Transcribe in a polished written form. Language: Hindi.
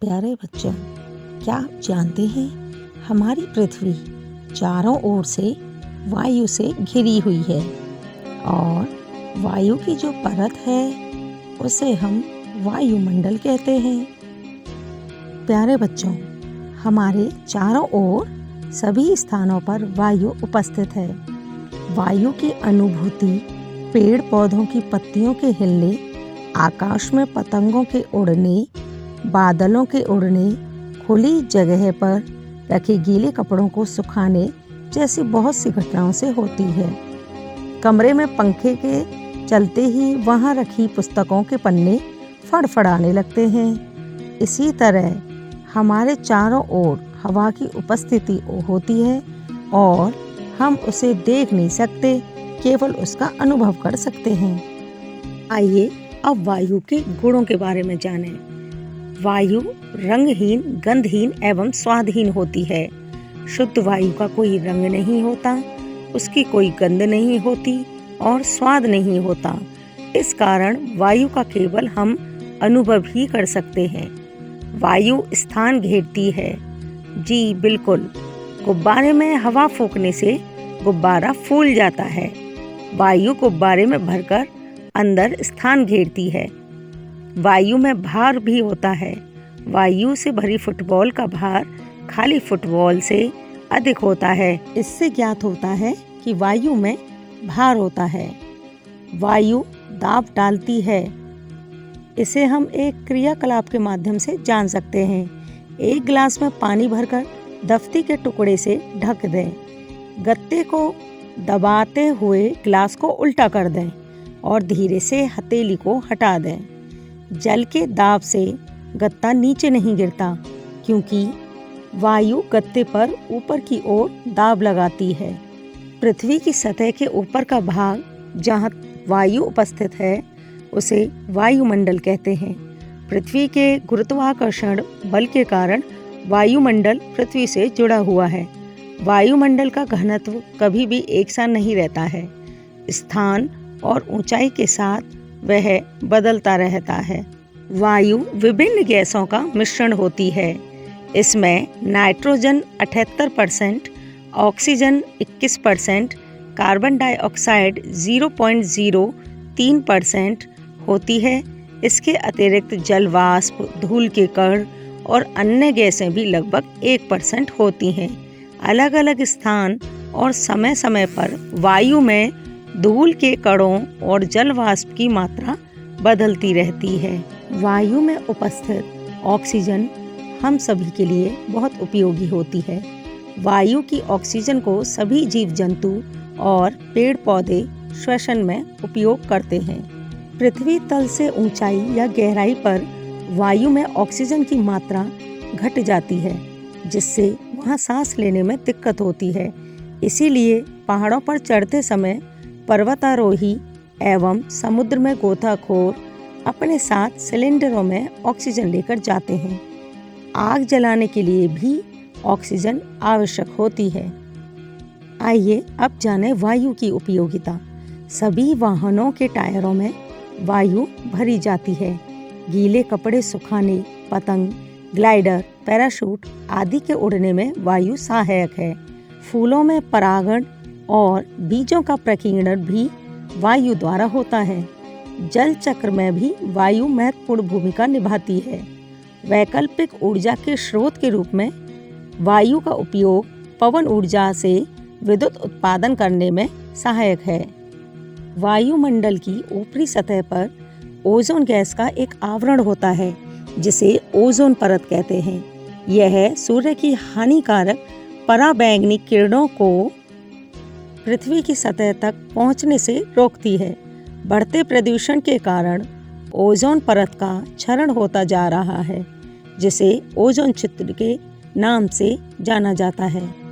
प्यारे बच्चों, क्या आप जानते हैं हमारी पृथ्वी चारों ओर से वायु से घिरी हुई है और वायु की जो परत है उसे हम वायुमंडल कहते हैं। प्यारे बच्चों, हमारे चारों ओर सभी स्थानों पर वायु उपस्थित है। वायु की अनुभूति पेड़ पौधों की पत्तियों के हिलने, आकाश में पतंगों के उड़ने, बादलों के उड़ने, खुली जगह पर रखे गीले कपड़ों को सुखाने जैसी बहुत सी घटनाओं से होती है। कमरे में पंखे के चलते ही वहाँ रखी पुस्तकों के पन्ने फड़फड़ाने लगते हैं। इसी तरह हमारे चारों ओर हवा की उपस्थिति होती है और हम उसे देख नहीं सकते, केवल उसका अनुभव कर सकते हैं। आइए अब वायु के गुणों के बारे में जानें। वायु रंगहीन, गंधहीन एवं स्वादहीन होती है। शुद्ध वायु का कोई रंग नहीं होता, उसकी कोई गंध नहीं होती और स्वाद नहीं होता। इस कारण वायु का केवल हम अनुभव ही कर सकते हैं। वायु स्थान घेरती है। जी बिल्कुल, गुब्बारे में हवा फूंकने से गुब्बारा फूल जाता है। वायु गुब्बारे में भरकर अंदर स्थान घेरती है। वायु में भार भी होता है। वायु से भरी फुटबॉल का भार खाली फुटबॉल से अधिक होता है। इससे ज्ञात होता है कि वायु में भार होता है। वायु दाब डालती है। इसे हम एक क्रियाकलाप के माध्यम से जान सकते हैं। एक गिलास में पानी भरकर दफ्ती के टुकड़े से ढक दें। गत्ते को दबाते हुए गिलास को उल्टा कर दें और धीरे से हथेली को हटा दें। जल के दाब से गत्ता नीचे नहीं गिरता, क्योंकि वायु गत्ते पर ऊपर की ओर दाब लगाती है। पृथ्वी की सतह के ऊपर का भाग जहाँ वायु उपस्थित है उसे वायुमंडल कहते हैं। पृथ्वी के गुरुत्वाकर्षण बल के कारण वायुमंडल पृथ्वी से जुड़ा हुआ है। वायुमंडल का घनत्व कभी भी एक सा नहीं रहता है। स्थान और ऊंचाई के साथ वह बदलता रहता है। वायु विभिन्न गैसों का मिश्रण होती है। इसमें नाइट्रोजन 78%, ऑक्सीजन 21%, कार्बन डाइऑक्साइड 0.03% होती है। इसके अतिरिक्त जल वाष्प, धूल के कण और अन्य गैसें भी लगभग 1% होती हैं। अलग अलग स्थान और समय समय पर वायु में धूल के कणों और जल वाष्प की मात्रा बदलती रहती है। वायु में उपस्थित ऑक्सीजन हम सभी के लिए बहुत उपयोगी होती है। वायु की ऑक्सीजन को सभी जीव जंतु और पेड़ पौधे श्वसन में उपयोग करते हैं। पृथ्वी तल से ऊंचाई या गहराई पर वायु में ऑक्सीजन की मात्रा घट जाती है, जिससे वहाँ सांस लेने में दिक्कत होती है। इसीलिए पहाड़ों पर चढ़ते समय पर्वतारोही एवं समुद्र में गोताखोर अपने साथ सिलेंडरों में ऑक्सीजन लेकर जाते हैं। आग जलाने के लिए भी ऑक्सीजन आवश्यक होती है। आइए अब जानें वायु की उपयोगिता। सभी वाहनों के टायरों में वायु भरी जाती है। गीले कपड़े सुखाने, पतंग, ग्लाइडर, पैराशूट आदि के उड़ने में वायु सहायक है। फूलों में परागण और बीजों का प्रकीर्णन भी वायु द्वारा होता है। जल चक्र में भी वायु महत्वपूर्ण भूमिका निभाती है। वैकल्पिक ऊर्जा के स्रोत के रूप में वायु का उपयोग पवन ऊर्जा से विद्युत उत्पादन करने में सहायक है। वायुमंडल की ऊपरी सतह पर ओजोन गैस का एक आवरण होता है, जिसे ओजोन परत कहते हैं। यह सूर्य की हानिकारक पराबैंगनी किरणों को पृथ्वी की सतह तक पहुंचने से रोकती है। बढ़ते प्रदूषण के कारण ओजोन परत का क्षरण होता जा रहा है, जिसे ओजोन छिद्र के नाम से जाना जाता है।